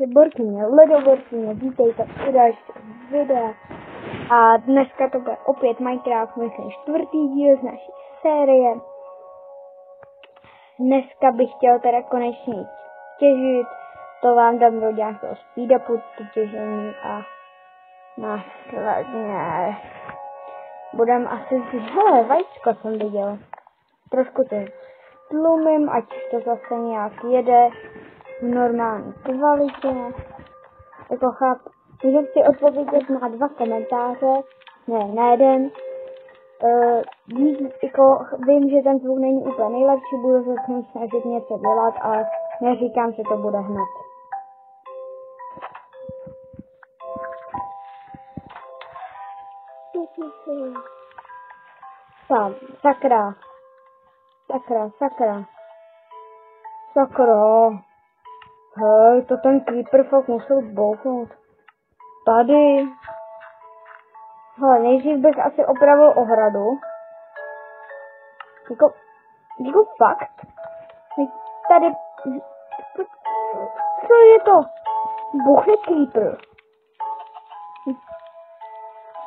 Borkyně, ledoborkyně, vítejte u dalšího videa. A dneska to bude opět Minecraft, myslím 4. díl z naší série. Dneska bych chtěl teda konečně těžit, to vám dám do nějakého speedupu, to těžení a následně budem asi hele, vajíčko jsem viděl. Trošku to tlumím, ať to zase nějak jede v normální kvalitě. Jako chápu, že chci odpovědět na 2 komentáře, ne, na jeden. Jako vím, že ten zvuk není úplně nejlepší, budu se s ním snažit něco dělat, ale neříkám, že to bude hned. Tam, sakra. Hej, to ten creeper fakt musel bouchnout. Tady. Hele, nejdřív bych asi opravil ohradu. Jako fakt. Tady. Co je to? Bouchne creeper.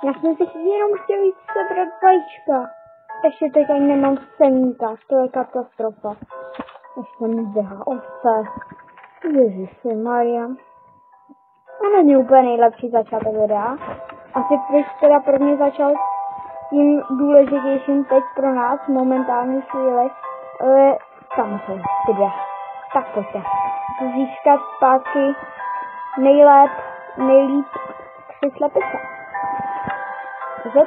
Já jsem si jenom chtěl jít sebrat vajíčka. Ještě teď ani nemám semínka, to je katastrofa. Ještě mi zdehá ovce. Ježišmarja. A není úplně nejlepší začátek videa. Asi bych teda pro mě začal tím důležitějším teď pro nás momentální chvíli. Ale tam jsou ty 2. Tak pojďte. Získat zpátky nejlíp 3 slepice. Ze 3.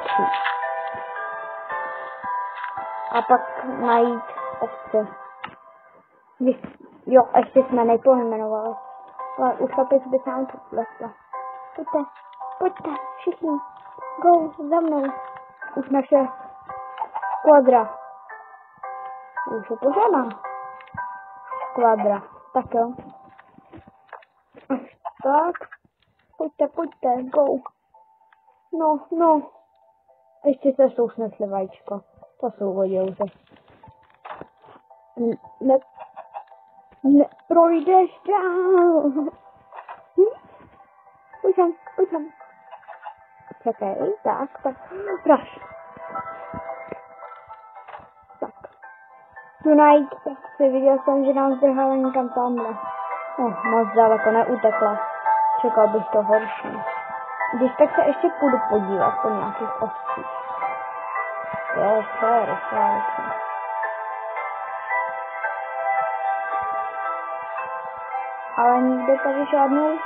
A pak najít ovce. Jo, ještě jsme nepojmenovali. Ale už slepic by se nám to lesla. Pojďte, všichni. Go, za mnou. Už naše skvadra. Už je pořádná. Skvadra. Tak jo. Tak. Pojďte, go. No. Ještě se sousnesli vajíčko. To jsou vodělce. Neprojdeš dál. Pojď tam. Čekej, tak. Praš. Tak. Tonight, si viděl jsem, že nám zdrhala někam tamhle. Moc daleko neutekla. Čekal bych to horší. Když tak se ještě půjdu podívat po nějakých ovcích. Jo, sorry. Ale nikde tady žádnou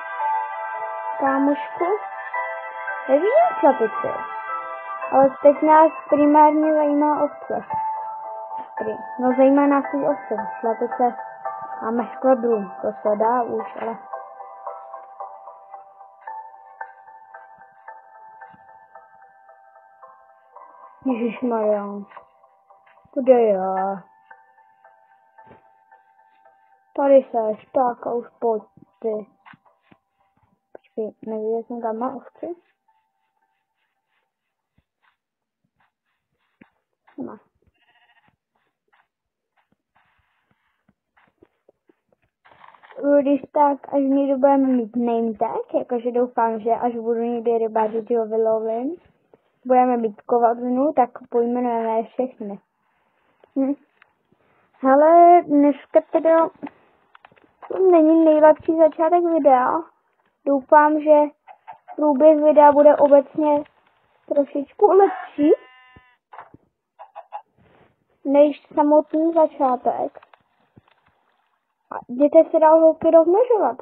kámošku nevidím slepici. Ale teď nás primárně zajímá ovce. No zajímá nás ty ovce. Slepice máme skvadru, to se dá už, ale... Ježišmarja. Kde je? Tady seš, tak a už pojď ty. Počkej, neviděl jsem tam má ovci? Má. Když tak, až někdy budeme mít name tag, jakože doufám, že až budu někdy rybářit, ho vylovím, budeme mít kovadnu, tak pojmenujeme všechny. Hele, dneska teda není nejlepší začátek videa. Doufám, že průběh videa bude obecně trošičku lepší než samotný začátek. A jděte se dál holky rozmnožovat.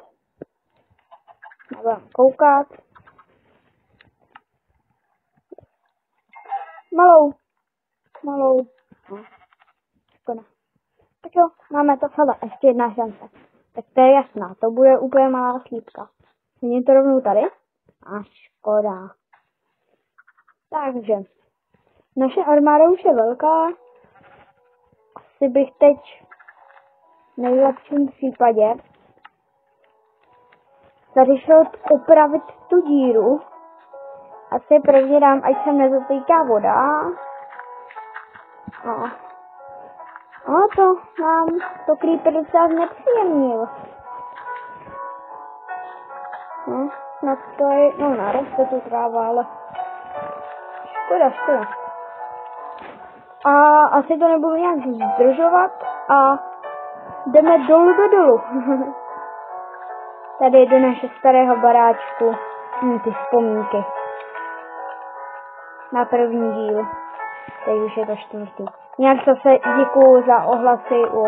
Nebudem koukat. Malou. Škoda. Tak jo, máme to celé. Ještě jedna šance. Tak to je jasná, to bude úplně malá slípka. Není to rovnou tady? A škoda. Takže, naše armáda už je velká. Asi bych teď v nejlepším případě zařešil opravit tu díru. Asi prvně dám, ať se nezatýká voda. A to nám to creeper docela znepříjemnil. No, snad to je, no naroste tu tráva, ale škoda. A asi to nebudu nějak zdržovat a jdeme dolů do dolu. Tady do našeho starého baráčku. Ty vzpomínky. Na první díl. Teď už je to 4. Nějak zase děkuju za ohlasy u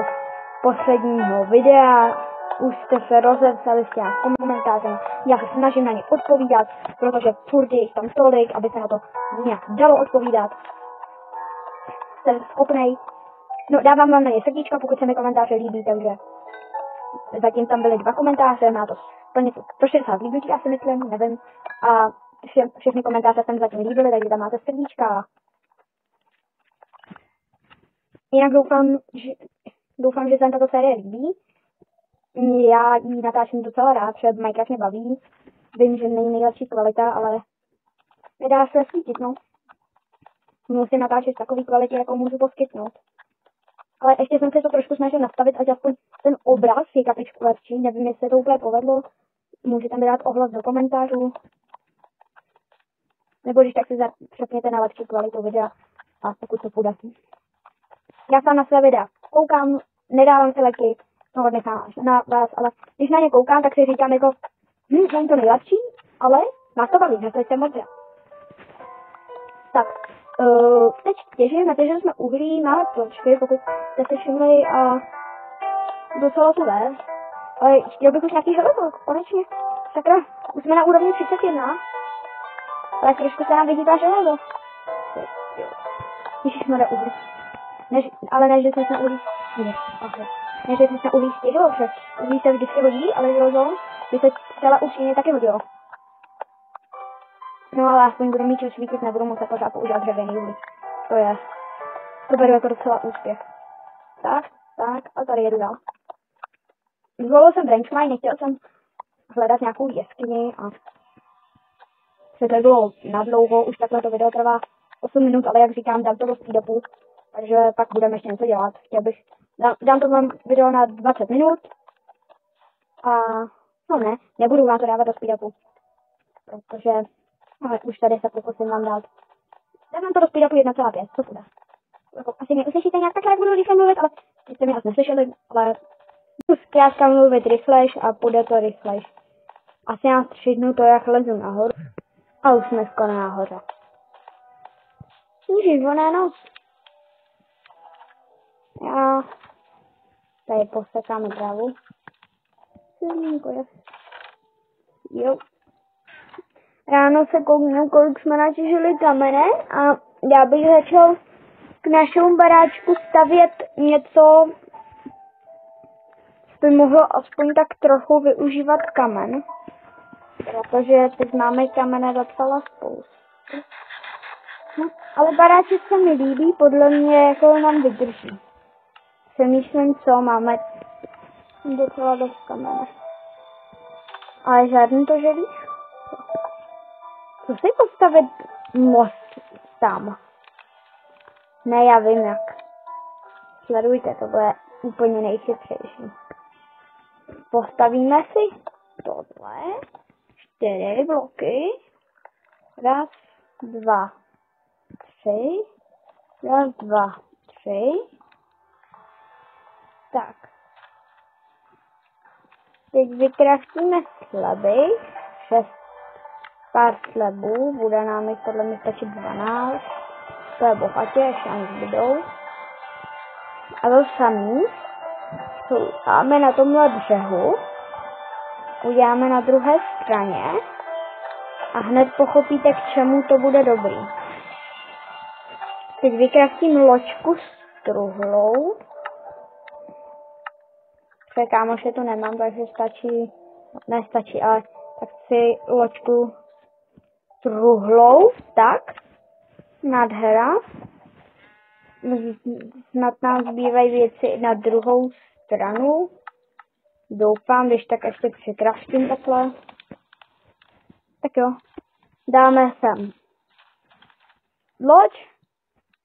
posledního videa. Už jste se rozepsali s nějak komentářem. Já se snažím na ně odpovídat, protože furt je jich tam tolik, aby se na to nějak dalo odpovídat. Jsem schopnej. No, dávám vám na ně srdíčka, pokud se mi komentáře líbí, takže zatím tam byly 2 komentáře, má to plně pro 60 líbí, já si myslím, nevím. A všechny komentáře jsem zatím líbily, takže tam máte srdíčka. Jinak doufám, že se tato série líbí. Já ji natáčím docela rád, protože Minecraft mě baví. Vím, že není nejlepší kvalita, ale nedá se svítit, no. Musím natáčet takový kvalitě, jako můžu poskytnout. Ale ještě jsem se to trošku snažil nastavit, ať aspoň ten obraz je kapičku lepší. Nevím, jestli se to úplně povedlo. Můžete mi dát ohlas do komentářů. Nebo když tak si přepněte na lepší kvalitu videa a pokud to půjde. Já sám na své videa koukám, nedávám si lajky, to nechám až na vás, ale když na ně koukám, tak si říkám jako, není to nejlepší, ale nás to baví, že to jste moc. Tak, teď natěžili jsme uhlí, máme pločky, pokud jste si všimli, a docela super. Ale chtěl bych už nějaký železo, konečně. Sakra, už jsme na úrovni 31. Ale trošku se nám vyhýbá železo. Ježišmarja, uhlí. Ale ne, že jsem se na uhlí... Ne, že jsem se na uhlí stěžoval, že uhlí se vždycky hodí, ale železo by se celá upřímně taky hodilo. No ale aspoň budu mít čas svítit, nebudu muset pořád používat dřevěný uhlí. To beru jako docela úspěch. Tak, a tady jedu dál. Zvolil jsem branch mine, nechtěl jsem hledat nějakou jeskyni a že to bylo nadlouho, už takhle to video trvá 8 minut, ale jak říkám, dám to do speedupu, takže pak budeme ještě něco dělat. Dám to vám video na 20 minut a no nebudu vám to dávat do speedupu, protože ale už tady se pokusím vám dát. Dám vám to do speedupu 1,5, co půjde. Asi mě uslyšíte nějak takhle, jak budu rychle mluvit, ale jste mě asi neslyšeli, ale zkrátka mluvit rychlejš a půjde to rychlejš. Asi nás 3 dnů to, jak lezu nahoru. A už jsme skoro nahoře. Ježiš, noc. Já tady posekáme trávu. Jo. Ráno se kouknu, kolik jsme natěžili kamene a já bych začal k našemu baráčku stavět něco, by mohlo aspoň tak trochu využívat kamen. Protože teď máme kamene docela spoustu. No, ale baráček se mi líbí, podle mě jako nám vydrží. Přemýšlím, co máme docela dost kamene. Ale žádný to želíš? Co si postavit most tam? Ne, já vím jak. Sledujte, to bude úplně nejchytřejší. Postavíme si tohle. 4 bloky. 1, 2, 3. 1, 2, 3. Tak. Teď vykraftíme sleby. 6 pár slebů. Bude nám jich podle mě stačit 12. To je bohatě, ještě nám zbydou. A to samý dáme na tomhle břehu. Uděláme na druhé straně a hned pochopíte, k čemu to bude dobrý. Teď vykraftím loďku s truhlou. Kámoše tu nemám, takže nestačí, ale tak si loďku truhlou, tak, nádhera. Snad nám zbývají věci na druhou stranu. Doufám, když tak ještě přikraftím takhle. Tak jo, dáme sem loď,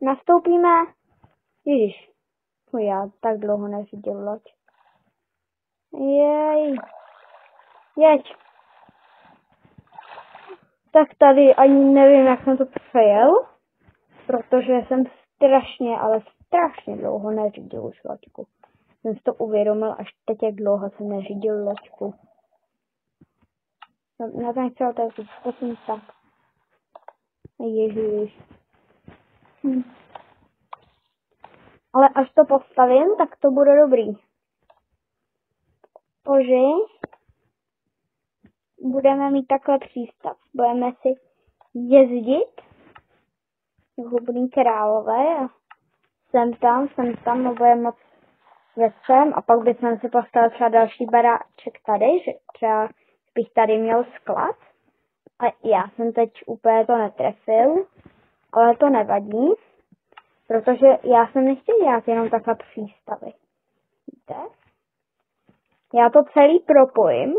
nastoupíme. Ježiš, já tak dlouho neřídil loď. Jej, jeď. Tak tady ani nevím, jak jsem to přejel, protože jsem strašně, ale strašně dlouho neřídil už loďku. Jsem si to uvědomil až teď, jak dlouho jsem neřídil loďku. Na ten chci otevřít, prosím tak. Ježiš. Ale až to postavím, tak to bude dobrý. Protože budeme mít takhle přístav. Budeme si jezdit jako budí králové a sem tam, no budeme moc věcem a pak bychom si postavil třeba další baráček tady, že třeba bych tady měl sklad. A já jsem teď úplně to netrefil, ale to nevadí, protože já jsem nechtěl dělat jenom takhle přístavy. Víte? Já to celý propojím.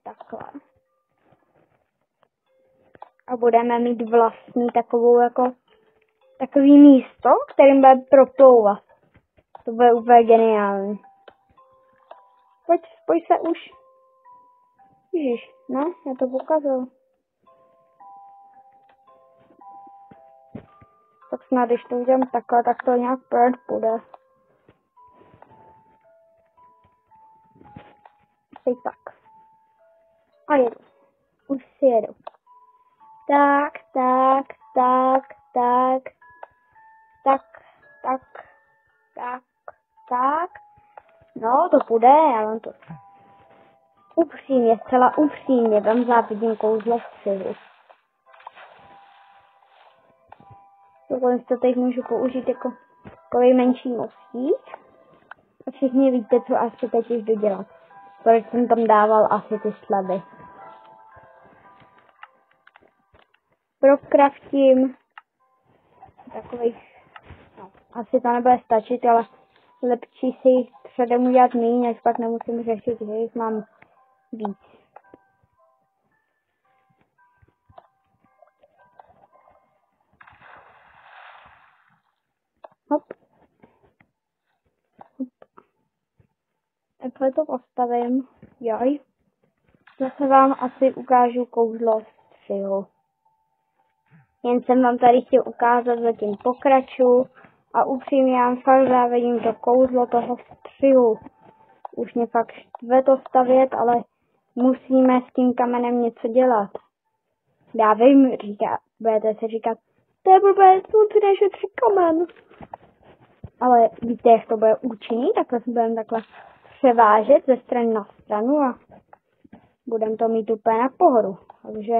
Takhle. A budeme mít vlastní takový místo, kterým bude proplouvat. To bude úplně geniální. Pojď se už. Ježiš, no, já to pokazil. Tak snad, když to udělám takhle, tak to nějak projet bude. Teď tak. A jedu. Už si jedu. Tak. No, to půjde, já vám to upřímně, zcela upřímně vám závidím kouzlo střihu. Dokonce to teď můžu použít jako takový menší mostík. A všichni víte, co asi teď už jdu dělat. Proč jsem tam dával asi ty slady. Procraftím takových, no, asi to nebude stačit, ale lepší si jich předem udělat méně, než pak nemusím řešit, že jich mám víc. Hop. Takhle to postavím. Joj. Zase vám asi ukážu kouzlo střihu. Jen jsem vám tady chtěl ukázat, zatím pokračuju a upřímně já fakt závidím to kouzlo toho střihu. Už mě fakt štve to stavět, ale musíme s tím kamenem něco dělat. Já vím, budete si říkat, to je blbé, co než je 3 kamen. Ale víte, jak to bude účinný? Takhle si budeme takhle převážet ze strany na stranu a budeme to mít úplně na pohodu. Takže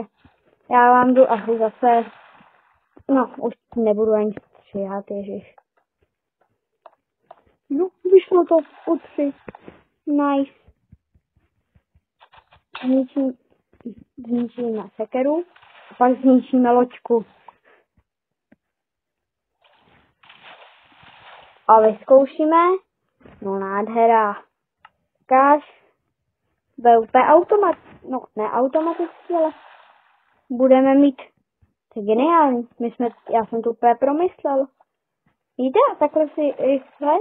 já vám jdu asi zase, no, už nebudu ani stříhat, ježiš. No, vyšlo to o 3. Nice. Zničíme sekeru a pak zničíme loďku. A vyzkoušíme. No nádhera. Ukáž. Bude úplně ne automaticky, ale budeme mít. To je geniální. Já jsem to úplně promyslel. Víte, takhle si rychle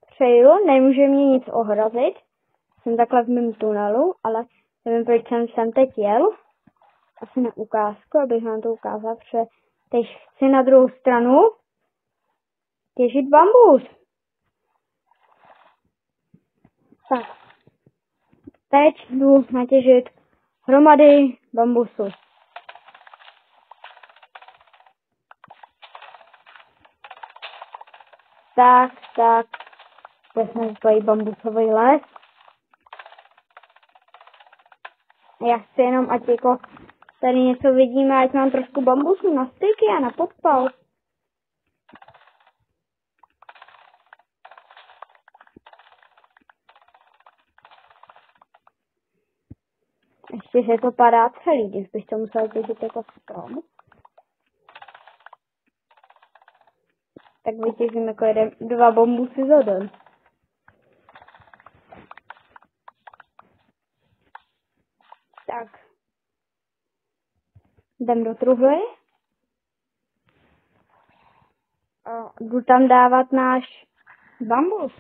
přejdu, nemůže mě nic ohrozit. Jsem takhle v mém tunelu, ale nevím, proč jsem teď jel. Asi na ukázku, abych vám to ukázal, protože teď chci na druhou stranu těžit bambus. Tak. Teď jdu natěžit hromady bambusu. Tak. Vezmu tady bambusový les. Já chci jenom, ať jako tady něco vidíme, ať mám trošku bambusu na styky a na podpal. Ještě, že to padá celý, když bych to musel těžit jako strom. Tak vytěžím jako 2 bambusy za den. Tak. Jdem do truhly. A jdu tam dávat náš bambus.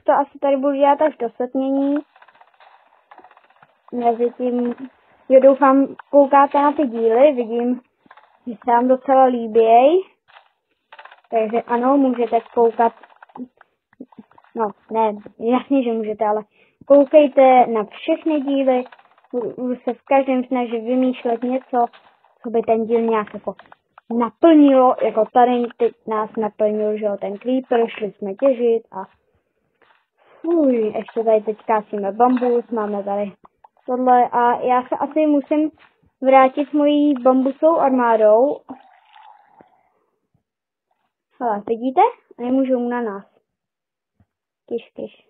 to asi tady budu dělat až do setmění. Mezitím, jo, doufám, koukáte na ty díly, vidím, že se vám docela líběj. Takže ano, můžete koukat, no ne, jasně, že můžete, ale koukejte na všechny díly, budu se v každém snažit vymýšlet něco, co by ten díl nějak jako naplnilo, jako tady teď nás naplnil, že jo, ten creeper, šli jsme těžit a ještě tady teď kásíme bambus, máme tady tohle a já se asi musím vrátit s mojí bambusovou armádou. Hele, vidíte? Nemůžou na nás. Kyš.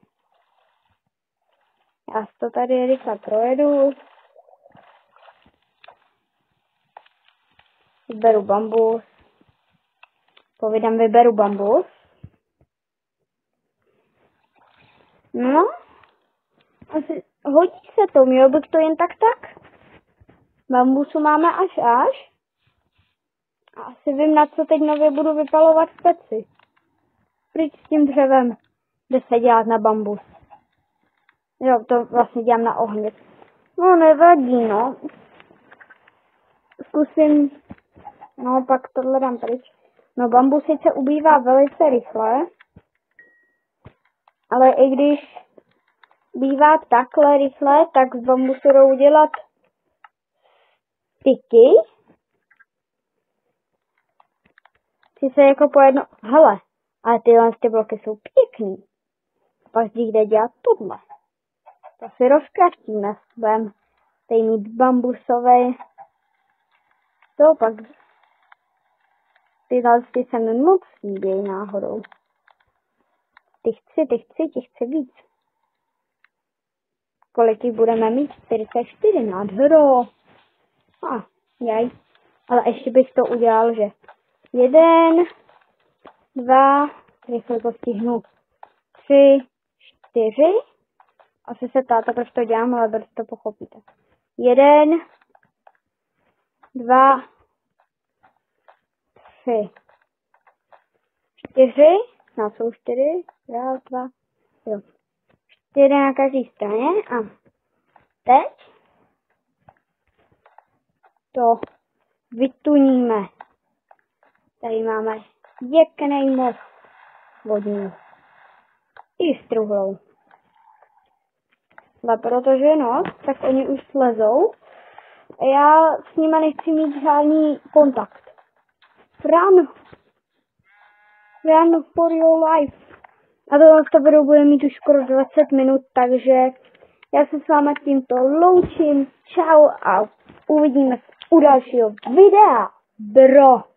Já to tady rychle projedu. Vyberu bambus. Povídám, vyberu bambus. No. Asi hodí se to, měl bych to jen tak. Bambusu máme až. A asi vím, na co teď nově budu vypalovat v peci. Pryč s tím dřevem, kde se dělat na bambus. Jo, to vlastně dělám na ohni. No, nevadí, no. Zkusím, no, pak tohle dám pryč. No, bambus sice ubývá velice rychle, ale i když bývá takhle rychle, tak z bambusu jdou dělat styky. Si se jako pojedno, hele, ale tyhle ty bloky jsou pěkný. A pak jde dělat tohle. To si rozkraftíme, budeme tady mít bambusové. To pak tyhle se mi moc líbí náhodou. Ty chci víc. Kolik jich budeme mít? 44, nádhero. Jaj. Ale ještě bych to udělal, že 1, 2, rychle to stihnu, 3, 4. Asi se táta, proč to dělám, ale brzy to pochopíte. 1, 2, 3, 4. No, jsou 4. 1, 2, jo. 4 na každé straně. A teď to vytuníme. Tady máme pěkný most vodní. I s truhlou. A protože je noc, tak oni už slezou. A já s nima nechci mít žádný kontakt. Run for your life. A to video bude mít už skoro 20 minut, takže já se s váma tímto loučím. Čau a uvidíme se u dalšího videa. Bro.